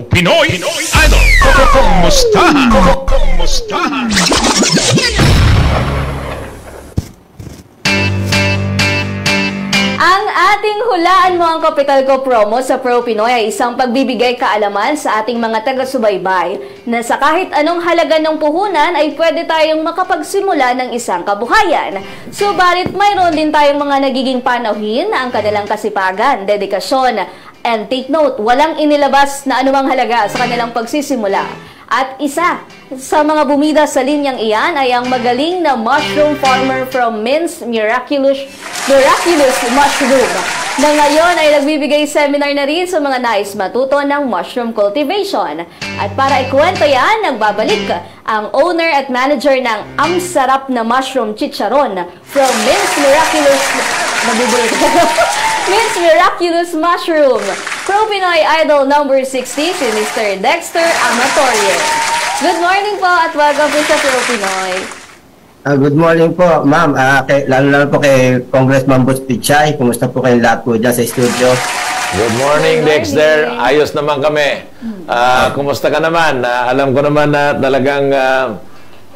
Pinoy Idol. Kumustahan? Kumustahan? Ang ating Hulaan Mo Ang Kapital Ko promo sa Pro Pinoy ay isang pagbibigay kaalaman sa ating mga taga-subaybay na sa kahit anong halaga ng puhunan ay pwede tayong makapagsimula ng isang kabuhayan. Subalit mayroon din tayong mga nagiging panauhin na ang kanilang kasipagan, dedikasyon, and take note, walang inilabas na anumang halaga sa kanilang pagsisimula. At isa sa mga bumida sa linyang iyan ay ang magaling na mushroom farmer from Min's Miraculous Mushroom na ngayon ay nagbibigay seminar na rin sa mga nais matuto ng mushroom cultivation. At para ikwento yan, nagbabalik ang owner at manager ng Ang Sarap na Mushroom Chicharon from Min's Miraculous Mushroom. Pro Pinoy Idol number 60, si Mr. Dexter Amatorie. Good morning po at welcome po sa Pro Pinoy. Good morning po, ma'am. Lalo po kay Congressman Butch Pichay. Kumusta po kayong lahat po dyan sa studio? Good morning, Dexter. Ayos naman kami. Kumusta ka naman? Alam ko naman na talagang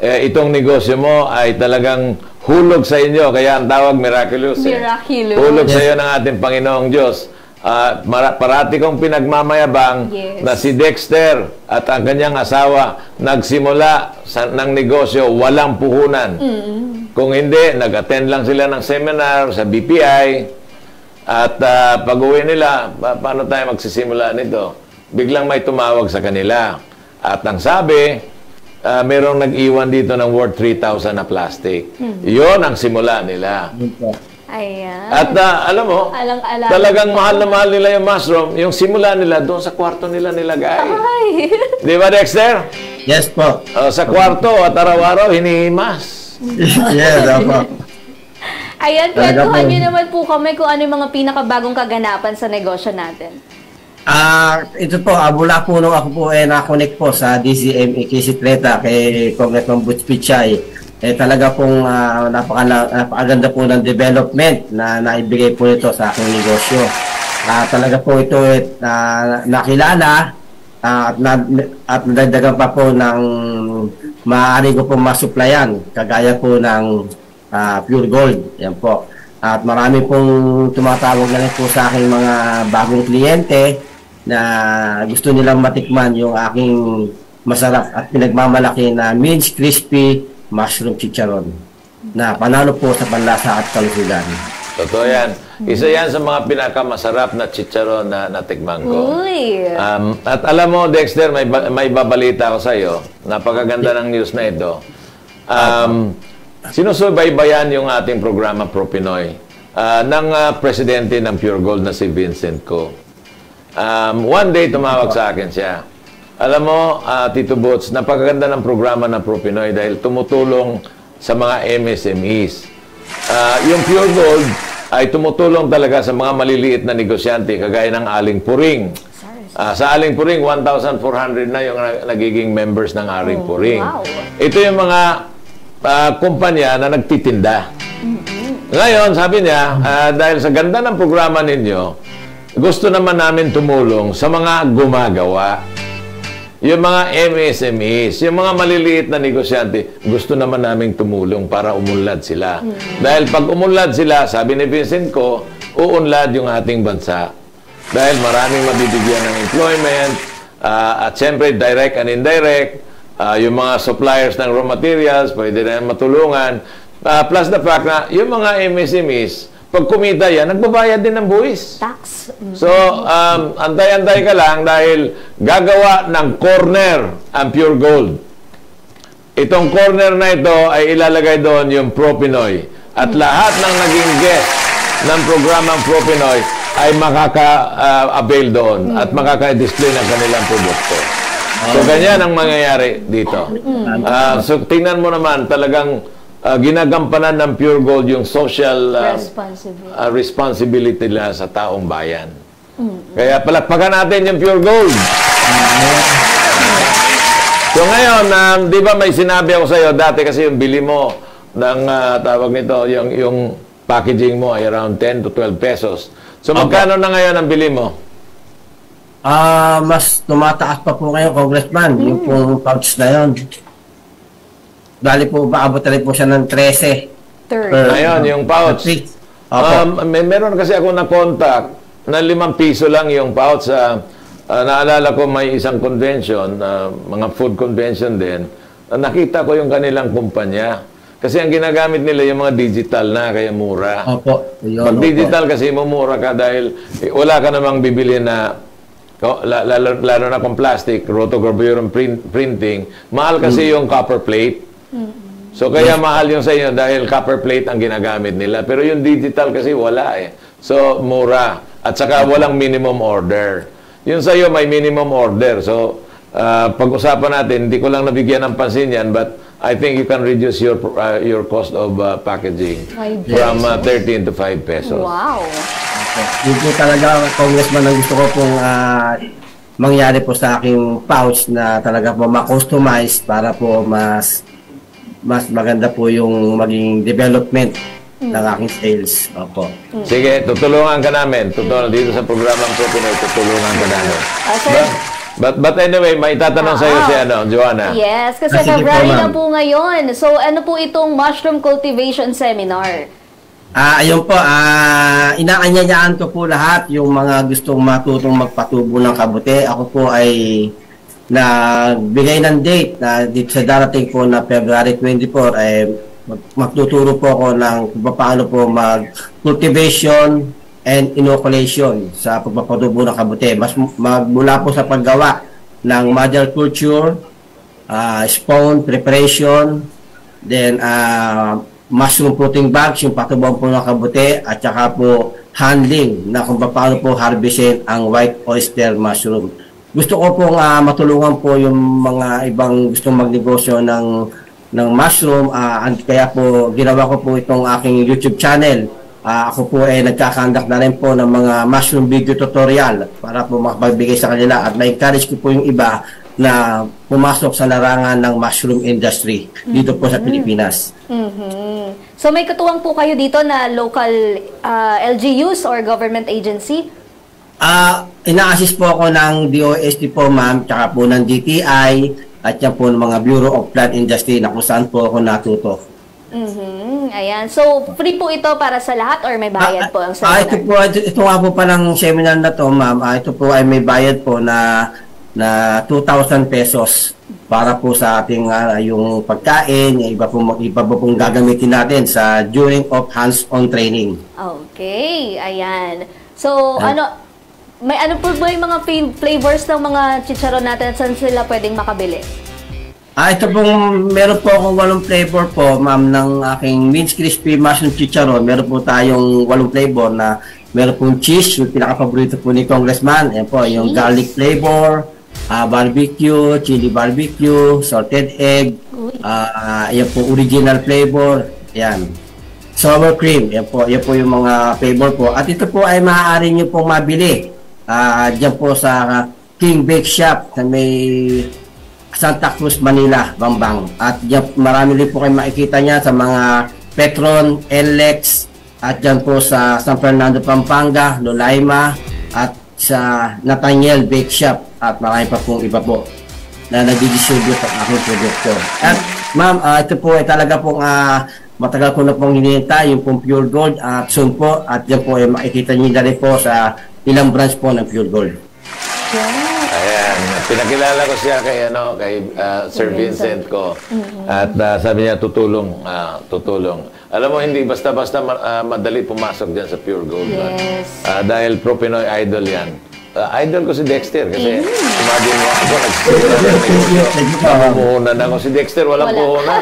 itong negosyo mo ay talagang hulog sa inyo. Kaya ang tawag miraculous. Miraculous. Hulog sa iyo ng ating Panginoong Diyos. Parati kong pinagmamayabang na si Dexter at ang kanyang asawa nagsimula ng negosyo walang puhunan. Kung hindi, nag-attend lang sila ng seminar sa BPI at pag-uwi nila, paano tayo magsisimula nito? Biglang may tumawag sa kanila. At ang sabi, merong nag-iwan dito ng worth 3,000 na plastic. Yun ang simula nila. Ayan. At alam mo, talagang mahal na mahal nila yung mushroom. Yung simula nila, doon sa kwarto nila nilagay. Di ba, Dexter? Yes po. Sa kwarto at araw-araw, hinihimas. Yes, po. Ayan, kwentuhan nyo naman po kami kung ano yung mga pinakabagong kaganapan sa negosyo natin. Ito po, mula po nung ako po na-connect po sa DCME Kisikleta kay Congressman Butch Pichay. Talaga pong napakaganda po ng development na naibigay po ito sa aking negosyo. Talaga po ito nakilala at nadagdagan pa po ng maaari ko po masuplayan kagaya po ng pure gold. Yan po. At marami pong tumatawag na rin po sa aking mga bagong kliyente na gusto nilang matikman yung aking masarap at pinagmamalaki na Min's Crispy Mushroom Chicharon na panalo po sa panlasa at kalusugan. Totoo yan. Isa yan sa mga pinakamasarap na chicharon na natikman ko. At alam mo, Dexter, may babalita ko sa iyo. Napakaganda ng news na ito. Sinusubaybayan yung ating programa Pro Pinoy ng presidente ng Pure Gold na si Vincent Co. One day, tumawag sa akin siya. Alam mo, Tito Boots, napakaganda ng programa ng Pro Pinoy dahil tumutulong sa mga MSMEs. Yung Pure Gold ay tumutulong talaga sa mga maliliit na negosyante kagaya ng Aling Puring. Sa Aling Puring, 1,400 na yung nagiging members ng Aling Puring. Wow. Ito yung mga kumpanya na nagtitinda. Ngayon, sabi niya, dahil sa ganda ng programa ninyo, gusto naman namin tumulong sa mga gumagawa. Yung mga MSMEs, yung mga maliliit na negosyante, gusto naman namin tumulong para umunlad sila. Dahil pag umunlad sila, sabi ni Vincent Co, uunlad yung ating bansa. Dahil maraming mabibigyan ng employment, at siyempre direct and indirect, yung mga suppliers ng raw materials, pwede na matulungan. Plus the fact na yung mga MSMEs, pag kumita yan, nagbabayad din ng buwis. Tax. So, antay-antay ka lang dahil gagawa ng corner ang Pure Gold. Itong corner na ito ay ilalagay doon yung Pro Pinoy. At lahat ng naging guest ng programang Pro Pinoy ay makaka-avail doon at makaka-display ng kanilang produkto. So, ganyan ang mangyayari dito. So, tingnan mo naman, talagang ginagampanan ng Pure Gold yung social responsibility nila sa taong bayan. Kaya palakpakan natin yung Pure Gold. So ngayon, di ba may sinabi ako sa iyo dati kasi yung bili mo ng tawag nito, yung packaging mo ay around 10 to 12 pesos. So magkano na ngayon ang bili mo? Mas tumataas pa po ngayon, Congressman, yung pong pouch na yun. Bali po, paabot na rin po siya ng 13. Ayun, yung pouch. Meron kasi ako na-contact na 5 piso lang yung pouch. Naalala ko may isang convention, mga food convention din, nakita ko yung kanilang kumpanya. Kasi ang ginagamit nila yung mga digital na, kaya mura. Opo. Yun, Pag digital kasi, mumura ka dahil wala ka namang bibili na, lalo na kung plastic, rotogravure printing, mahal kasi yung copper plate. So kaya mahal yung sa inyo dahil copper plate ang ginagamit nila. Pero yung digital kasi wala eh. So mura. At saka walang minimum order. Yung sa iyo may minimum order. So pag-usapan natin, hindi ko lang nabigyan ng pansin yan, but I think you can reduce your cost of packaging from 13 to 5 pesos. Wow. Yun po talaga, Congressman, ang gusto ko pong mangyari po sa aking pouch na talaga po ma-customize para po mas maganda po yung maging development ng aking sales. Opo. Sige, tutulungan ka namin. Dito sa programang Pinoy, tutulungan ka namin. But anyway, may tatanong sa iyo si Joanna. Yes, kasi February na po ngayon. So, ano po itong mushroom cultivation seminar? Ayun po, inaanyayaan ko po lahat yung mga gustong matutong magpatubo ng kabute. Ako po ay nagbigay ng date na dito sa darating po na February 24 ay magtuturo po ako ng paano po mag-cultivation and inoculation sa pagpapatubo ng kabute. Magmula po sa paggawa ng mother culture, spawn preparation, then mushroom fruiting bags, yung patubang po ng kabute, at saka po handling na kung paano po harvestin ang white oyster mushroom. Gusto ko pong matulungan po yung mga ibang gustong magnegosyo ng mushroom, kaya po ginawa ko po itong aking YouTube channel. Ako po ay nagkakandak na rin po ng mga mushroom video tutorial para po makapagbigay sa kanila at na-encourage ko po yung iba na pumasok sa larangan ng mushroom industry dito po sa Pilipinas. So may katuwang po kayo dito na local LGUs or government agency? Ina-assist po ako ng DOST po, ma'am, tsaka po ng DTI at yan po ng mga Bureau of Plant Industry na kung saan po ako natuto. Ayan. So, free po ito para sa lahat or may bayad po ang seminar? Ito nga po palang seminar na to, ma'am. Ito po ay may bayad po na 2,000 pesos para po sa ating yung pagkain, yung iba po pong gagamitin natin sa during of hands-on training. Okay. Ayan. So, ano po ba yung mga flavors ng mga chicharon natin at saan sila pwedeng makabili? Ito pong, meron po akong 8 flavor po, ma'am, ng aking minced crispy mushroom chicharon. Meron po tayong 8 flavor na meron pong cheese, yung pinaka-paborito po ni Congressman. Ayan po, yung garlic flavor, barbecue, chili barbecue, salted egg, ayan po, original flavor, ayan. Sour cream, ayan po yung mga flavor po. At ito po ay maaari nyo pong mabili. Diyan po sa King Bake Shop na may Santa Cruz, Manila, Bambang. At diyan, marami rin po kayo makikita niya sa mga Petron, NLEX, at diyan po sa San Fernando, Pampanga, Lolaima, at sa Nathaniel Bake Shop, at marami pa pong iba po na nag-distribute ang aking produkto. At ma'am, ito po ay talaga pong matagal ko na pong hinihintay, yung pong Pure Gold, at soon po, at diyan po ay makikita niyo na rin po sa ilang branch po ng Pure Gold. Ayan, pinakilala ko siya kay Sir Vincent ko. At sabi niya tutulong. Alam mo, hindi basta-basta madali pumasok diyan sa Pure Gold. Yes. Dahil pro Pinoy idol 'yan. Idol ko si Dexter kasi imagine mo ako nagpuhunan ako si Dexter, walang puhunan.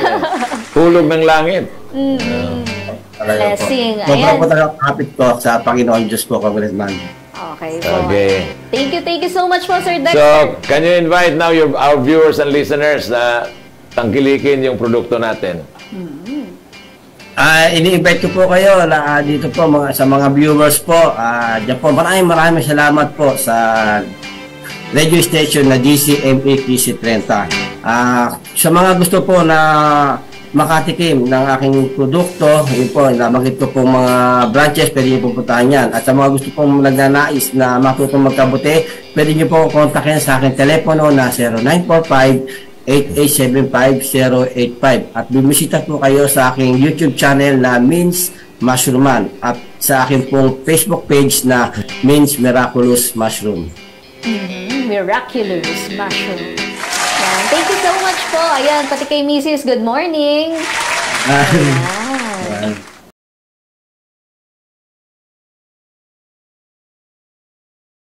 Tulog ng langit. Blessing. Sobrang po talaga kapit ko sa Panginoon Diyos ko, Congressman. Okay po. Okay. Thank you so much po, Sir Dexter. So, can you invite now our viewers and listeners na tangkilikin yung produkto natin? Ini-invite ko po kayo dito po sa mga viewers po. Diyan po, maraming salamat po sa radio station na DCMA KC30. Sa mga gusto po na makatikim ng aking produkto, yun po, nabanggit ko pong mga branches, pwede nyo pupuntahan yan. At sa mga gusto pong nagnanais na matutong magkabuti, pwede nyo po kontakin sa aking telepono na 0945-8875-085. At bumisita po kayo sa aking YouTube channel na Means Mushroom at sa aking pong Facebook page na Means Miraculous Mushroom. Miraculous Mushroom. Yan. Thank you so much po. Ayan, pati kay Mrs. Good morning. Ayan.